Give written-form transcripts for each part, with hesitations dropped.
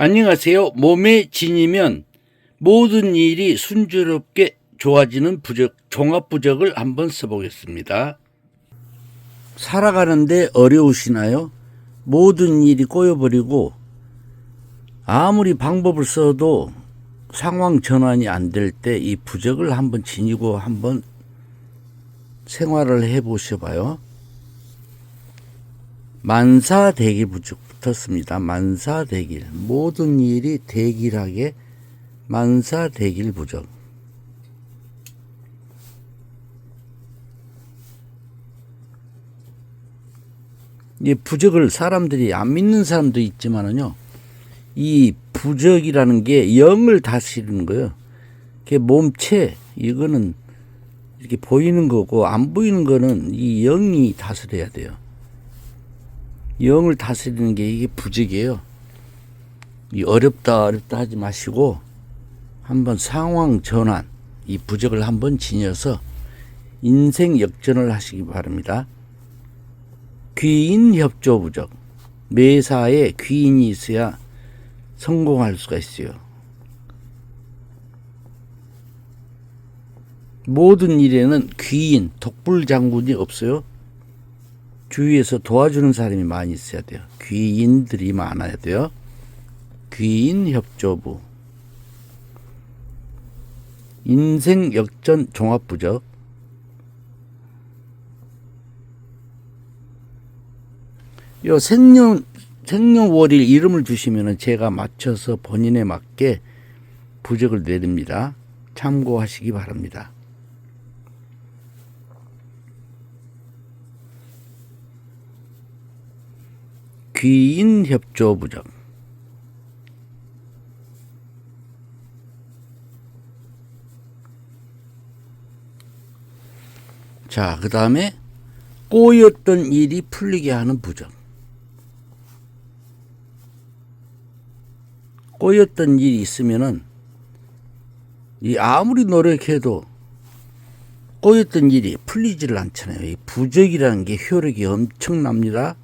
안녕하세요. 몸에 지니면 모든 일이 순조롭게 좋아지는 부적, 종합부적을 한번 써보겠습니다. 살아가는데 어려우시나요? 모든 일이 꼬여버리고 아무리 방법을 써도 상황 전환이 안 될 때 이 부적을 한번 지니고 한번 생활을 해보셔봐요. 만사대길 부적 붙었습니다. 만사대길, 모든 일이 대길하게 만사대길 부적. 이 부적을 사람들이 안 믿는 사람도 있지만은요, 이 부적이라는 게 영을 다스리는 거예요. 그게 몸체, 이거는 이렇게 보이는 거고 안 보이는 거는 이 영이 다스려야 돼요. 영을 다스리는 게 이게 부적이에요. 이 어렵다 하지 마시고 한번 상황 전환, 이 부적을 한번 지녀서 인생 역전을 하시기 바랍니다. 귀인 협조 부적. 매사에 귀인이 있어야 성공할 수가 있어요. 모든 일에는 귀인, 독불장군이 없어요. 주위에서 도와주는 사람이 많이 있어야 돼요. 귀인들이 많아야 돼요. 귀인 협조부. 인생 역전 종합부적. 요 생년월일 이름을 주시면 제가 맞춰서 본인에 맞게 부적을 내립니다. 참고하시기 바랍니다. 귀인 협조 부적. 자, 그 다음에 꼬였던 일이 풀리게 하는 부적. 꼬였던 일이 있으면은 이 아무리 노력해도 꼬였던 일이 풀리지를 않잖아요. 이 부적이라는 게 효력이 엄청납니다.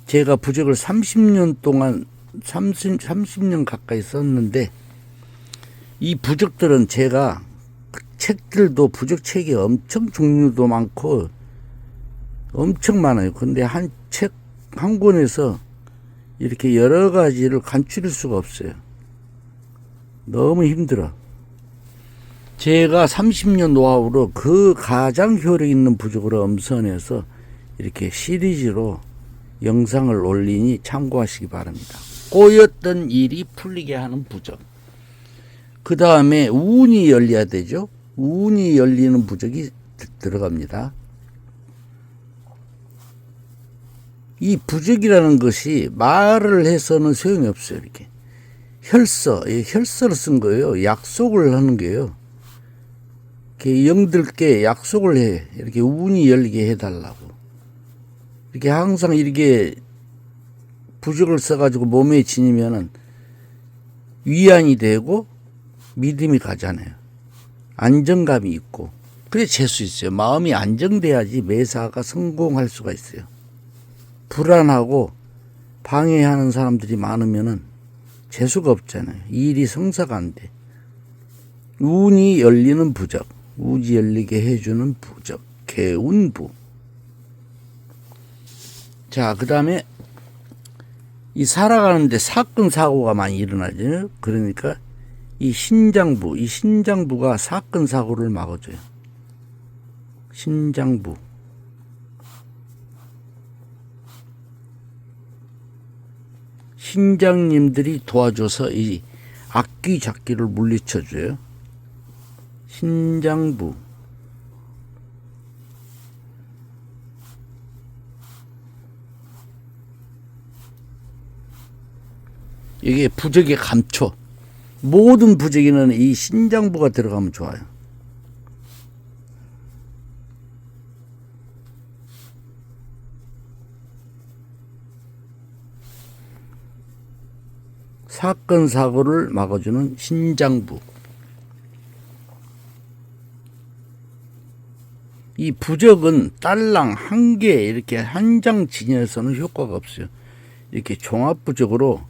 제가 부적을 30년 동안 30년 가까이 썼는데 이 부적들은 제가 책들도 부적 책이 엄청 종류도 많고 엄청 많아요. 근데 한 책 한 권에서 이렇게 여러 가지를 간추릴 수가 없어요. 너무 힘들어. 제가 30년 노하우로 그 가장 효력 있는 부적으로 엄선해서 이렇게 시리즈로 영상을 올리니 참고하시기 바랍니다. 꼬였던 일이 풀리게 하는 부적. 그 다음에 운이 열려야 되죠. 운이 열리는 부적이 들어갑니다. 이 부적이라는 것이 말을 해서는 소용이 없어요. 이렇게 혈서를 쓴 거예요. 약속을 하는 거예요. 이렇게 영들께 약속을 해. 이렇게 운이 열리게 해달라고. 이렇게 항상 이렇게 부적을 써가지고 몸에 지니면은 위안이 되고 믿음이 가잖아요. 안정감이 있고. 그래 재수 있어요. 마음이 안정돼야지 매사가 성공할 수가 있어요. 불안하고 방해하는 사람들이 많으면은 재수가 없잖아요. 일이 성사가 안 돼. 운이 열리는 부적. 운이 열리게 해주는 부적. 개운부. 자, 그 다음에 이 살아가는데 사건 사고가 많이 일어나죠. 그러니까 이 신장부가 사건 사고를 막아줘요. 신장부. 신장님들이 도와줘서 이 악귀 잡기를 물리쳐줘요. 신장부. 이게 부적의 감초. 모든 부적에는 이 신장부가 들어가면 좋아요. 사건 사고를 막아주는 신장부. 이 부적은 딸랑 한 개 이렇게 한 장 지녀서는 효과가 없어요. 이렇게 종합부적으로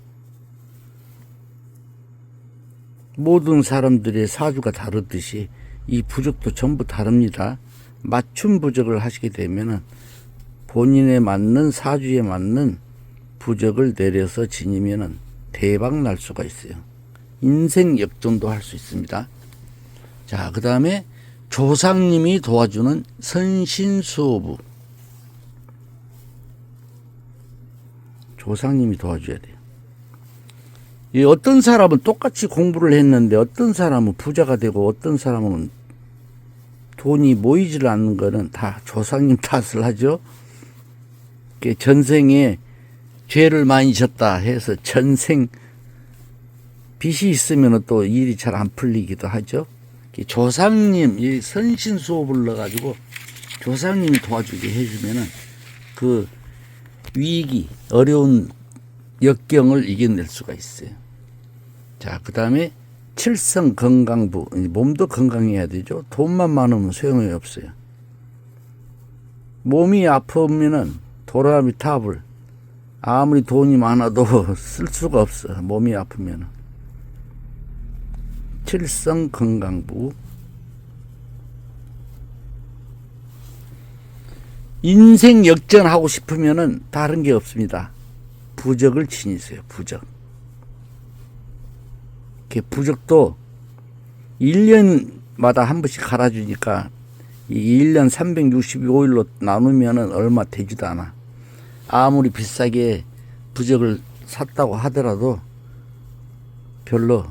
모든 사람들의 사주가 다르듯이 이 부적도 전부 다릅니다. 맞춤 부적을 하시게 되면은 본인에 맞는 사주에 맞는 부적을 내려서 지니면은 대박 날 수가 있어요. 인생 역전도 할 수 있습니다. 자, 그 다음에 조상님이 도와주는 선신수호부. 조상님이 도와줘야 돼요. 이 어떤 사람은 똑같이 공부를 했는데 어떤 사람은 부자가 되고 어떤 사람은 돈이 모이질 않는 거는 다 조상님 탓을 하죠. 전생에 죄를 많이 졌다 해서 전생 빚이 있으면 또 일이 잘 안 풀리기도 하죠. 조상님, 이 선신수호를 넣어가지고 조상님이 도와주게 해주면은 그 위기, 어려운 역경을 이겨낼 수가 있어요. 자, 그 다음에 칠성건강부. 몸도 건강해야 되죠. 돈만 많으면 소용이 없어요. 몸이 아프면은 도라미 탑을 아무리 돈이 많아도 쓸 수가 없어. 몸이 아프면은. 칠성건강부. 인생 역전하고 싶으면은 다른 게 없습니다. 부적을 지니세요. 부적. 부적도 1년마다 한 번씩 갈아주니까 이 1년 365일로 나누면은 얼마 되지도 않아. 아무리 비싸게 부적을 샀다고 하더라도 별로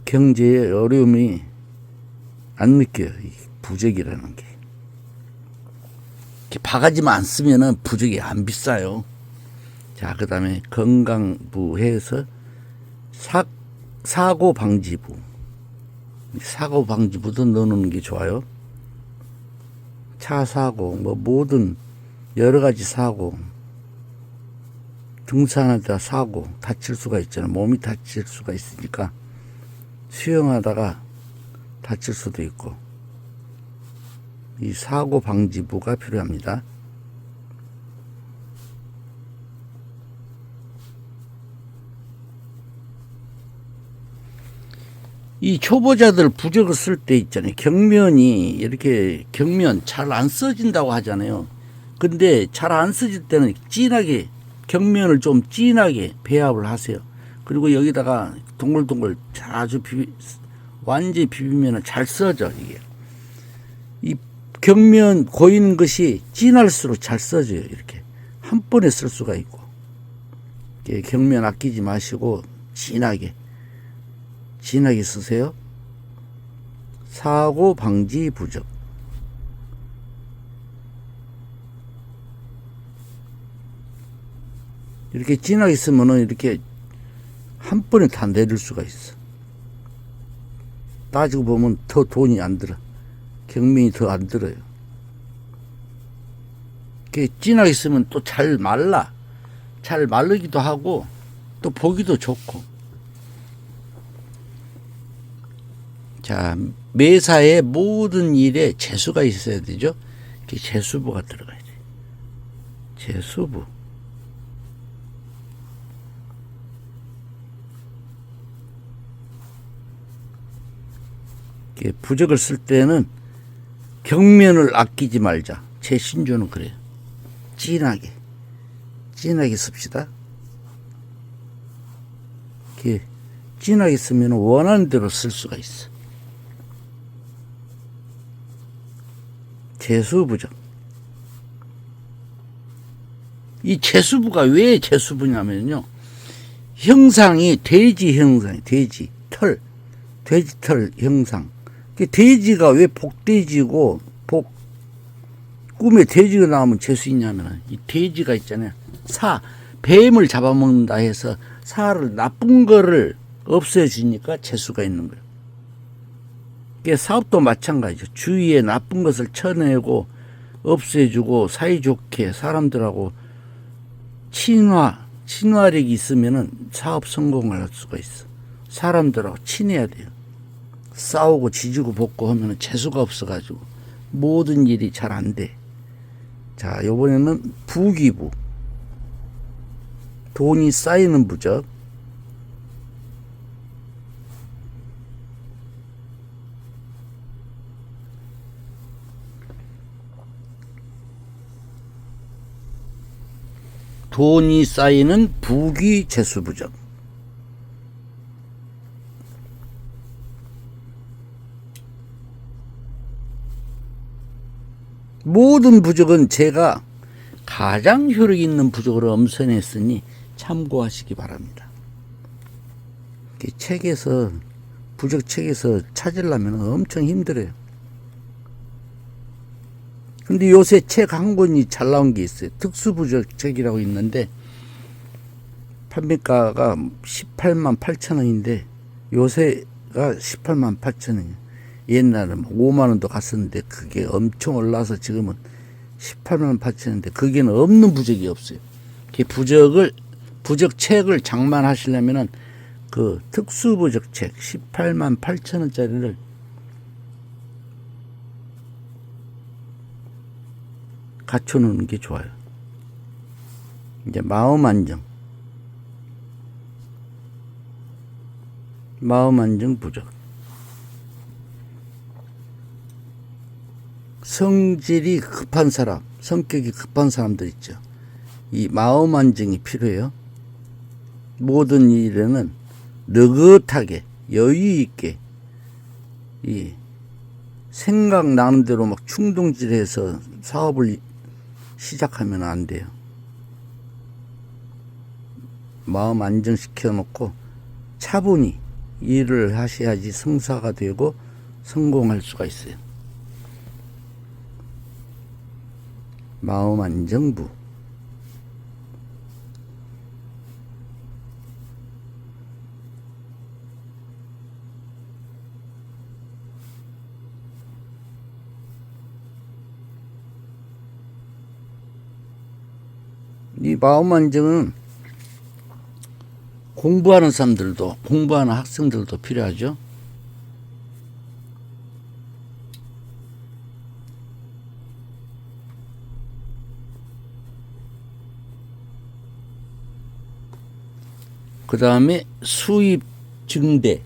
경제에 어려움이 안 느껴요. 이 부적이라는 게. 이렇게 바가지만 안 쓰면은 부적이 안 비싸요. 자, 그 다음에 건강부 해서 사고방지부. 사고방지부도 넣어놓는 게 좋아요. 차 사고, 뭐 모든 여러 가지 사고, 등산하다 사고, 다칠 수가 있잖아요. 몸이 다칠 수가 있으니까 수영하다가 다칠 수도 있고 이 사고방지부가 필요합니다. 이 초보자들 부적을 쓸 때 있잖아요. 경면이 이렇게 경면 잘 안 써진다고 하잖아요. 근데 잘 안 써질 때는 진하게 경면을 좀 진하게 배합을 하세요. 그리고 여기다가 동글동글 아주 완전히 비비면 잘 써져. 이게 이 경면 고이는 것이 진할수록 잘 써져요. 이렇게 한 번에 쓸 수가 있고. 경면 아끼지 마시고 진하게 쓰세요. 사고 방지 부적. 이렇게 진하게 쓰면은 이렇게 한 번에 다 내릴 수가 있어. 따지고 보면 더 돈이 안 들어. 경면이 더 안 들어요. 이렇게 진하게 쓰면 또 잘 말라. 잘 마르기도 하고 또 보기도 좋고. 자, 매사의 모든 일에 재수가 있어야 되죠. 이렇게 재수부가 들어가야 돼요. 재수부. 이렇게 부적을 쓸 때는 경면을 아끼지 말자. 제 신조는 그래요. 진하게 씁시다. 이렇게 진하게 쓰면 원하는 대로 쓸 수가 있어. 재수부적. 이 재수부가 왜 재수부냐면요. 형상이 돼지 형상이 돼지털 형상. 돼지가 왜 복돼지고 꿈에 돼지가 나오면 재수 있냐면 이 돼지가 있잖아요. 뱀을 잡아먹는다 해서 사를 나쁜 거를 없애주니까 재수가 있는 거예요. 사업도 마찬가지죠. 주위에 나쁜 것을 쳐내고 없애주고 사이좋게 사람들하고 친화력이 있으면은 사업 성공을 할 수가 있어. 사람들하고 친해야 돼요. 싸우고 지지고 볶고 하면 재수가 없어가지고 모든 일이 잘 안 돼. 자, 요번에는 부기부. 돈이 쌓이는 부적. 돈이 쌓이는 부귀재수부적. 모든 부적은 제가 가장 효력 있는 부적으로 엄선했으니 참고하시기 바랍니다. 책에서, 부적 책에서 찾으려면 엄청 힘들어요. 근데 요새 책 한 권이 잘 나온 게 있어요. 특수부적 책이라고 있는데 판매가가 18만 8천 원인데 요새가 18만 8천 원이에요. 옛날은 5만 원도 갔었는데 그게 엄청 올라서 지금은 18만 8천 원인데 그게는 없는 부적이 없어요. 부적 책을 장만하시려면은 그 특수부적 책 18만 8천 원짜리를 갖춰놓는 게 좋아요. 이제 마음 안정 부적. 성질이 급한 사람, 성격이 급한 사람들 있죠. 이 마음 안정이 필요해요. 모든 일에는 느긋하게 여유 있게 이 생각나는 대로 막 충동질해서 사업을 시작하면 안 돼요. 마음 안정시켜 놓고 차분히 일을 하셔야지 성사가 되고 성공할 수가 있어요. 마음 안정부. 이 마음 안정은 공부하는 사람들도, 공부하는 학생들도 필요하죠. 그 다음에 수입 증대.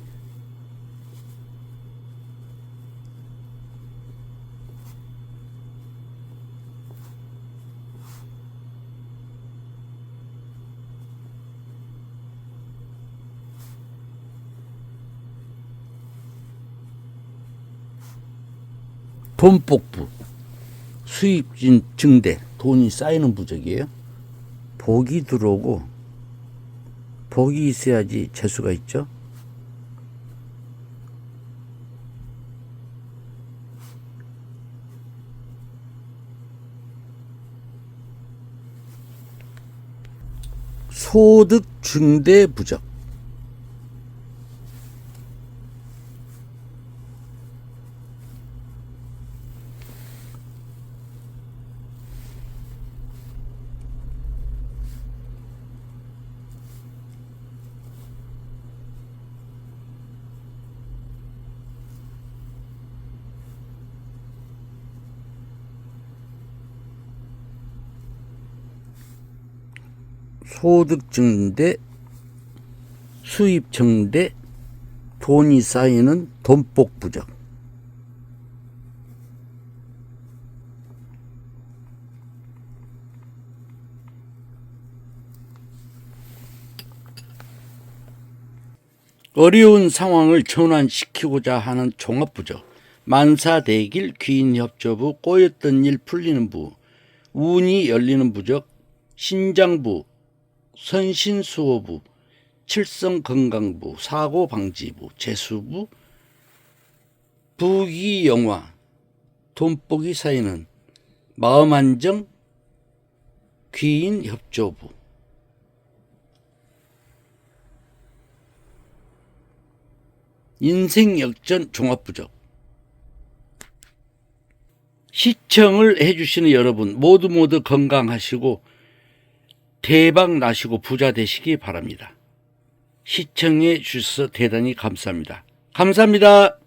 돈복부. 수입 증대. 돈이 쌓이는 부적이에요. 복이 들어오고 복이 있어야지 재수가 있죠. 소득 증대 부적. 소득 증대, 수입 증대, 돈이 쌓이는 돈복 부적. 어려운 상황을 전환시키고자 하는 종합부적. 만사대길, 귀인협조부, 꼬였던 일 풀리는 부, 운이 열리는 부적, 신장부, 선신수호부, 칠성건강부, 사고방지부, 재수부, 부귀영화, 돈복이 쌓이는 마음안정, 귀인협조부. 인생역전 종합부적. 시청을 해주시는 여러분 모두 건강하시고 대박 나시고 부자 되시기 바랍니다. 시청해 주셔서 대단히 감사합니다. 감사합니다.